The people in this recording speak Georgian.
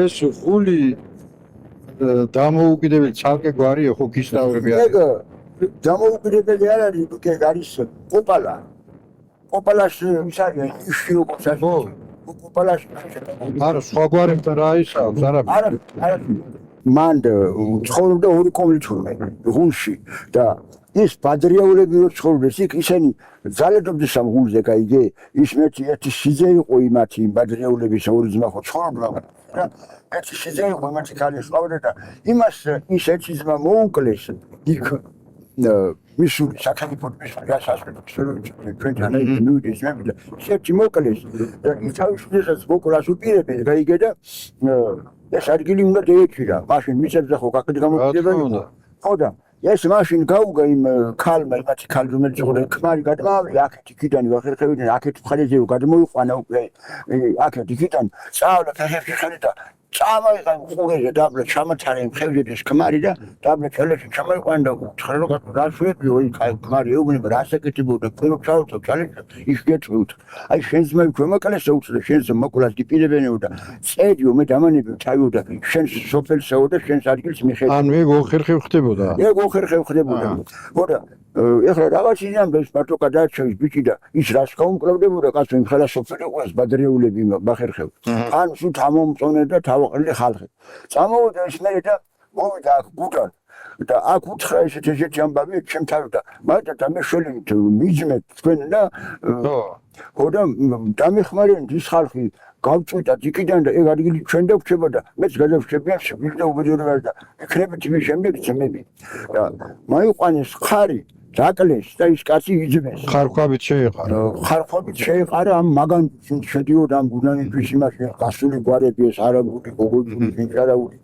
ეს ხული დამოუკიდებელი ცალკე გვარია ხო ქისტავრები არის? დამოუკიდებელი არ არის, იქ არის კოპალა. კოპალას ის არის ისე როგორც ასე. კოპალას არა, სხვა გვარებთან რა ისაობს, არა. მან ცხოვრობდა ორი კომლითურმე გულში და ის ბადრიაულები რო ცხოვრობდნენ, იქ ისინი ძალადობდნენ სამ გულზე, გაიგე? ის მეტი ერთი სიძე იყო იმათი ბადრიაულების ორი ძმა ხო ცხოვრობდა. ერთი სიძე იყო იმათი ქალი ცხოვრობდა და იმას ის ერთი ძმა მოუკლეს იქ მისული საქალაქო გასასვლელად ჩვენთან მივიდეს მე და ერთი მოკლეს და თავისუფლებას მოკლას უპირებენ, გაიგე და ეს ადგილი უნდა დაეჭირა. მაშინ მისებზე ხო კაკდი გამოგიდებენ. ხო და ეს მაშინ გაუგა იმ ქალმა, იმათი ქალი რომელიც იყო ქმარი გადმოვიდა აქეთ იქიდან ვახერხებიდან აქეთ მხარეზე გადმოიყვანა უკვე აქეთ იქიდან წავლა ფეხებში ხელი და წამოიღა ყურეზე დაბლა ჩამოთარე მხევზე ეს ქმარი და დაბლა ჩელეში ჩამოიყვანა და ცხრო რა შეეპიო იქ ქმარი ეუბნება რა საკეთებოდა ფერო ჩავწო ჩალეში ის გეტყვით აი შენს მე ქვემოკლეს უწდა შენს მოკლას დიპირებენო და წედიო მე დამანები ჩავიოდა შენს სოფელსაო და შენს ადგილს მიხედავ ან მე გოხერხევ ხდებოდა ხდებოდა ხოდა ეხლა რაღაც ინამბეს მარტო გადაარჩევის ბიჭი და ის რას გაუმკლავდებოდა კაცო იმ ხელა სოფელი ყოს ბადრეულები ბახერხევ ან სულ ამომწონე და თავაყრილი ხალხი წამოვიდა ის მე და მოვიდა აქ გუდან და აქ უთხრა ესეთი ამბავი ჩემთან და მაგრამ და მე შოლით მიძმეთ თქვენ და ხოდა დამეხმარენ ის ხალხი გავწვიდა იქიდან და ეგ ადგილი ჩვენ და გვჩება და მეც გადავშებიან შეგვიძლია უბედურებას და ეკრებით იმის შემდეგ ძმები და მაიყვანეს ხარი დაკლეს და ის კაცი იძმეს ხარქვაბით შეეყარა ამ მაგან შედიოდა ამ გუნანის იმაში გასული გვარები ეს არაბული გოგოჯური ინტერაული